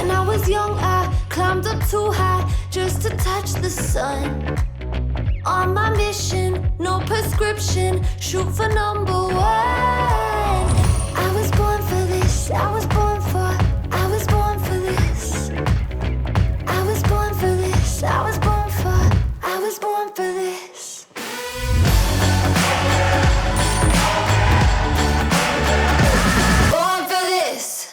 When I was young, I climbed up too high just to touch the sun. On my mission, no prescription, shoot for number one. I was born for this, I was born for this. I was born for this, I was born for this. Born for this.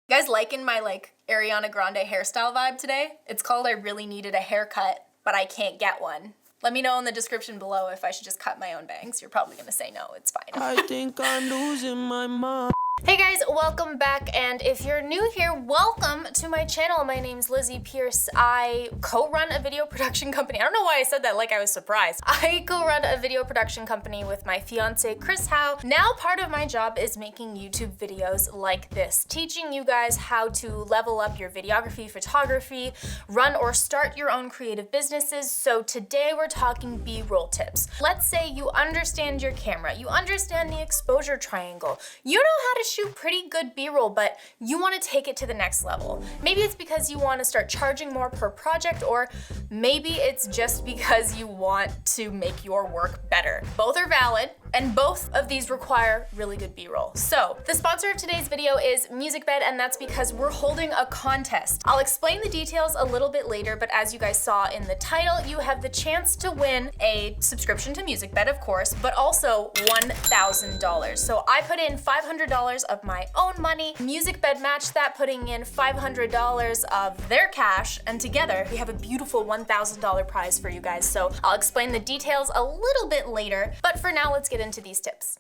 You guys liking my Ariana Grande hairstyle vibe today? It's called I really needed a haircut, but I can't get one. Let me know in the description below if I should just cut my own bangs. You're probably gonna say no, it's fine. I think I'm losing my mind. Hey guys, welcome back, and if you're new here, welcome to my channel. My name's Lizzie Pierce. I co-run a video production company. I don't know why I said that like I was surprised. I co-run a video production company with my fiance, Chris Howe. Now part of my job is making YouTube videos like this, teaching you guys how to level up your videography, photography, run or start your own creative businesses. So today we're talking B-roll tips. Let's say you understand your camera, you understand the exposure triangle, you know how to shoot pretty good B-roll, but you want to take it to the next level. Maybe it's because you want to start charging more per project, or maybe it's just because you want to make your work better. Both are valid, and both of these require really good B-roll. So the sponsor of today's video is MusicBed, and that's because we're holding a contest. I'll explain the details a little bit later, but as you guys saw in the title, you have the chance to win a subscription to MusicBed, of course, but also $1,000. So I put in $500 of my own money. MusicBed matched that, putting in $500 of their cash, and together we have a beautiful $1,000 prize for you guys. So I'll explain the details a little bit later, but for now, let's get into these tips.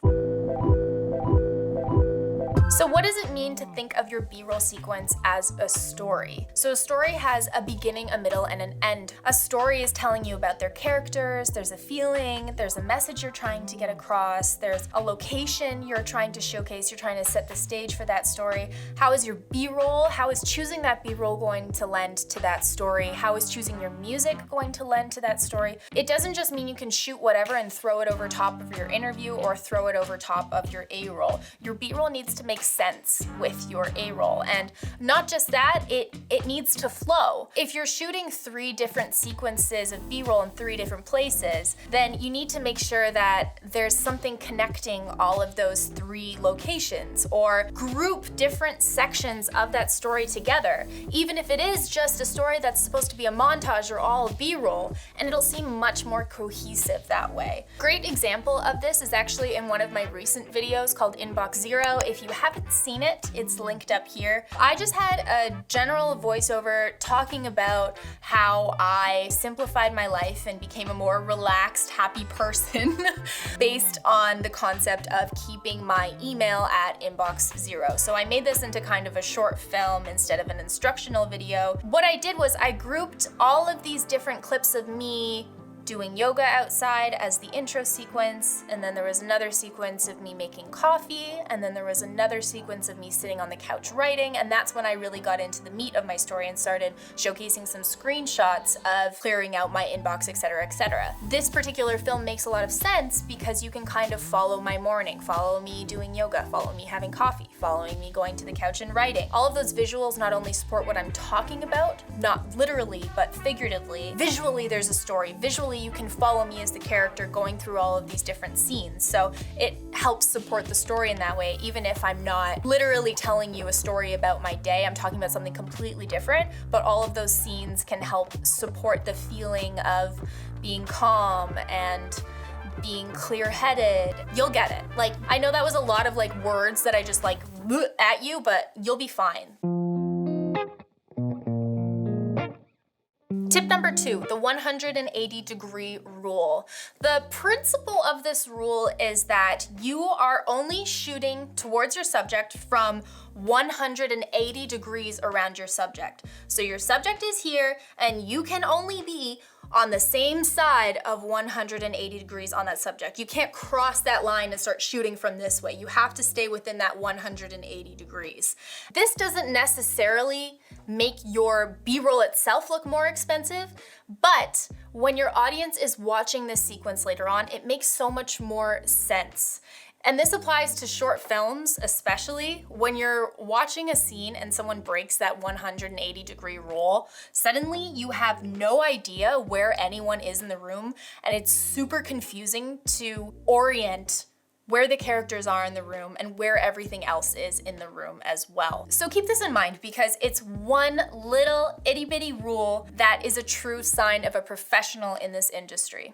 So what does it mean to think of your B-roll sequence as a story? So a story has a beginning, a middle, and an end. A story is telling you about their characters, there's a feeling, there's a message you're trying to get across, there's a location you're trying to showcase, you're trying to set the stage for that story. How is your B-roll? How is choosing that B-roll going to lend to that story? How is choosing your music going to lend to that story? It doesn't just mean you can shoot whatever and throw it over top of your interview or throw it over top of your A-roll. Your B-roll needs to make sense with your A-roll, and not just that, it needs to flow. If you're shooting 3 different sequences of B-roll in 3 different places, then you need to make sure that there's something connecting all of those 3 locations, or group different sections of that story together, even if it is just a story that's supposed to be a montage or all B-roll, and it'll seem much more cohesive that way. Great example of this is actually in one of my recent videos called Inbox Zero. If you haven't seen it, it's linked up here. I just had a general voiceover talking about how I simplified my life and became a more relaxed, happy person based on the concept of keeping my email at Inbox Zero. So I made this into kind of a short film instead of an instructional video. What I did was I grouped all of these different clips of me doing yoga outside as the intro sequence, and then there was another sequence of me making coffee, and then there was another sequence of me sitting on the couch writing, and that's when I really got into the meat of my story and started showcasing some screenshots of clearing out my inbox, etc., etc. This particular film makes a lot of sense because you can kind of follow my morning, follow me doing yoga, follow me having coffee, following me going to the couch and writing. All of those visuals not only support what I'm talking about, not literally, but figuratively. Visually, there's a story. Visually, you can follow me as the character going through all of these different scenes. So it helps support the story in that way, even if I'm not literally telling you a story about my day, I'm talking about something completely different, but all of those scenes can help support the feeling of being calm and being clear-headed. You'll get it. Like, I know that was a lot of words that I just at you, but you'll be fine. Tip number 2, the 180-degree rule. The principle of this rule is that you are only shooting towards your subject from 180 degrees around your subject. So your subject is here, and you can only be on the same side of 180 degrees on that subject. You can't cross that line and start shooting from this way. You have to stay within that 180 degrees. This doesn't necessarily make your B-roll itself look more expensive, but when your audience is watching this sequence later on, it makes so much more sense. And this applies to short films, especially when you're watching a scene and someone breaks that 180-degree rule. Suddenly you have no idea where anyone is in the room, and it's super confusing to orient where the characters are in the room and where everything else is in the room as well. So keep this in mind, because it's one little itty bitty rule that is a true sign of a professional in this industry.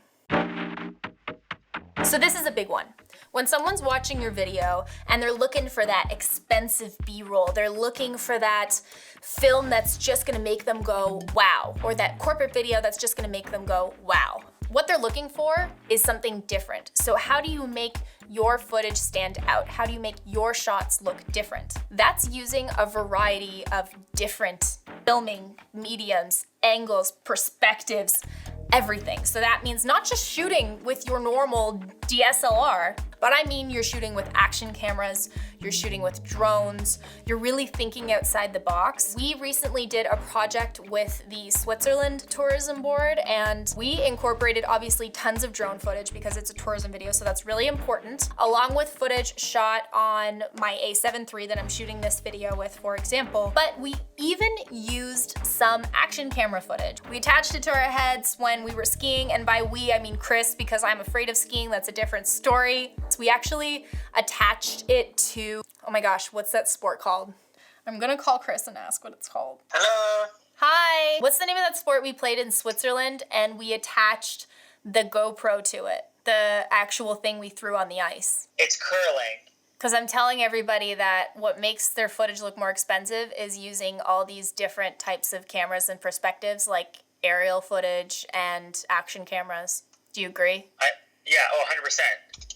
So this is a big one. When someone's watching your video and they're looking for that expensive B-roll, they're looking for that film that's just gonna make them go, wow, or that corporate video that's just gonna make them go, wow. What they're looking for is something different. So how do you make your footage stand out? How do you make your shots look different? That's using a variety of different filming mediums, angles, perspectives, everything. So that means not just shooting with your normal DSLR, but I mean you're shooting with action cameras, you're shooting with drones, you're really thinking outside the box. We recently did a project with the Switzerland Tourism Board, and we incorporated obviously tons of drone footage because it's a tourism video, so that's really important, along with footage shot on my A7 III that I'm shooting this video with, for example. But we even used some action camera footage. We attached it to our heads when we were skiing, and by we, I mean Chris, because I'm afraid of skiing, that's a different story. So we actually attached it to, oh my gosh, what's that sport called? I'm gonna call Chris and ask what it's called. Hello. Hi. What's the name of that sport we played in Switzerland and we attached the GoPro to it? The actual thing we threw on the ice. It's curling. Because I'm telling everybody that what makes their footage look more expensive is using all these different types of cameras and perspectives, like aerial footage and action cameras. Do you agree? Yeah, 100%.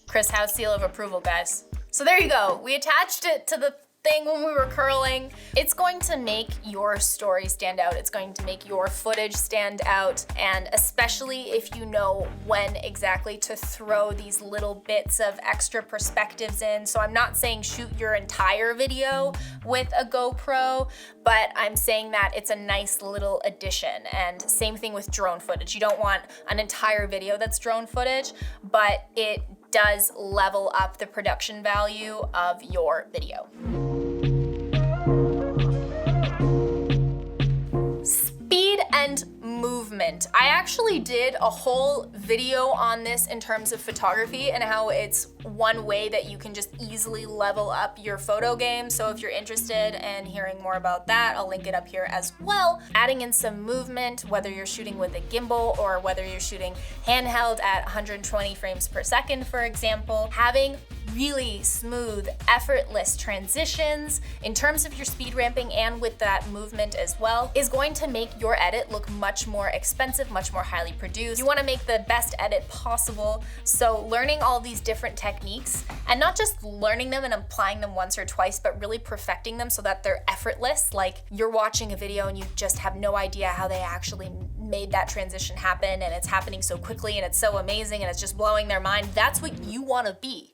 Chris House seal of approval, guys. So there you go. We attached it to the thing when we were curling. It's going to make your story stand out. It's going to make your footage stand out. And especially if you know when exactly to throw these little bits of extra perspectives in. So I'm not saying shoot your entire video with a GoPro, but I'm saying that it's a nice little addition. And same thing with drone footage. You don't want an entire video that's drone footage, but it does level up the production value of your video. Speed and movement. I actually did a whole video on this in terms of photography and how it's one way that you can just easily level up your photo game. So if you're interested in hearing more about that, I'll link it up here as well. Adding in some movement, whether you're shooting with a gimbal or whether you're shooting handheld at 120 frames per second, for example, having really smooth, effortless transitions in terms of your speed ramping and with that movement as well is going to make your edit look much more expensive, much more highly produced. You want to make the best edit possible, so learning all these different techniques and not just learning them and applying them once or twice, but really perfecting them so that they're effortless. Like you're watching a video and you just have no idea how they actually made that transition happen, and it's happening so quickly and it's so amazing and it's just blowing their mind. That's what you want to be.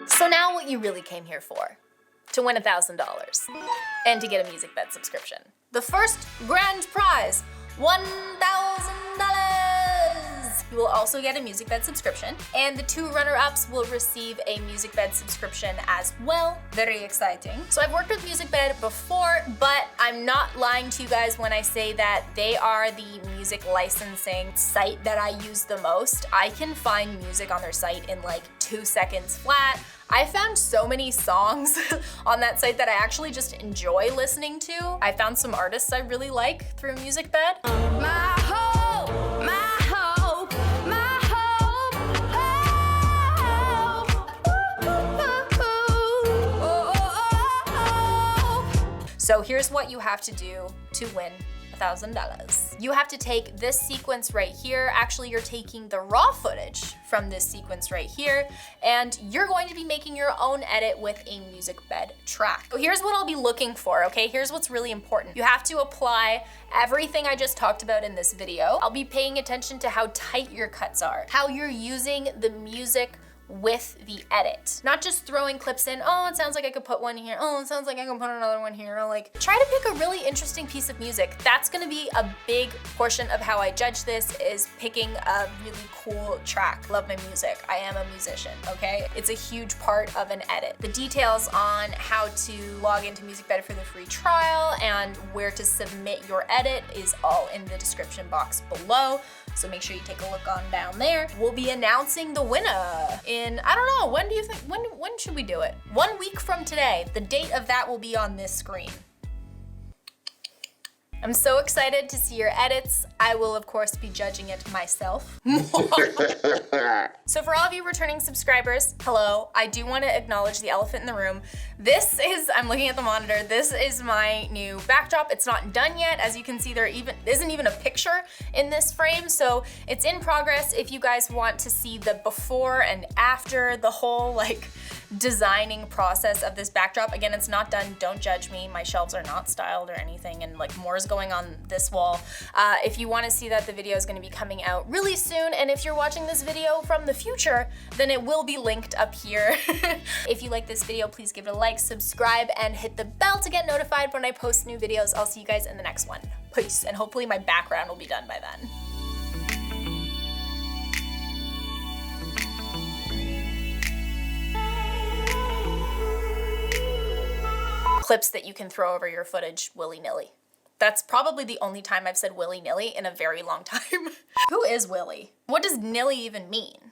So now what you really came here for, to win $1,000 and to get a music bed subscription. The first grand prize, $1,000. You will also get a music bed subscription, and the two runner-ups will receive a music bed subscription as well. Very exciting. So I've worked with Music Bed before, but I'm not lying to you guys when I say that they are the music licensing site that I use the most. I can find music on their site in like 2 seconds flat. I found so many songs on that site that I actually just enjoy listening to. I found some artists I really like through Music Bed. My hope, my hope, my hope. So here's what you have to do to win $1,000. You have to take this sequence right here. Actually, you're taking the raw footage from this sequence right here, and you're going to be making your own edit with a Music Bed track. So here's what I'll be looking for, okay? Here's what's really important. You have to apply everything I just talked about in this video. I'll be paying attention to how tight your cuts are, how you're using the music with the edit. Not just throwing clips in, oh, it sounds like I could put one here, oh, it sounds like I can put another one here. Like, try to pick a really interesting piece of music. That's gonna be a big portion of how I judge this, is picking a really cool track. Love my music. I am a musician, okay? It's a huge part of an edit. The details on how to log into MusicBed for the free trial and where to submit your edit is all in the description box below. So make sure you take a look on down there. We'll be announcing the winner in, I don't know, when do you think, when should we do it? 1 week from today. The date of that will be on this screen. I'm so excited to see your edits. I will, of course, be judging it myself. So for all of you returning subscribers, hello. I do want to acknowledge the elephant in the room. This is, I'm looking at the monitor, this is my new backdrop. It's not done yet. As you can see, there isn't even a picture in this frame, so it's in progress. If you guys want to see the before and after, the whole like designing process of this backdrop. Again, it's not done, don't judge me. My shelves are not styled or anything, and like more is going on this wall. If you want to see that, the video is going to be coming out really soon, and if you're watching this video from the future, then it will be linked up here. If you like this video, please give it a like, subscribe, and hit the bell to get notified when I post new videos. I'll see you guys in the next one. Peace, and hopefully my background will be done by then. Clips that you can throw over your footage willy-nilly. That's probably the only time I've said willy-nilly in a very long time. Who is Willy? What does nilly even mean?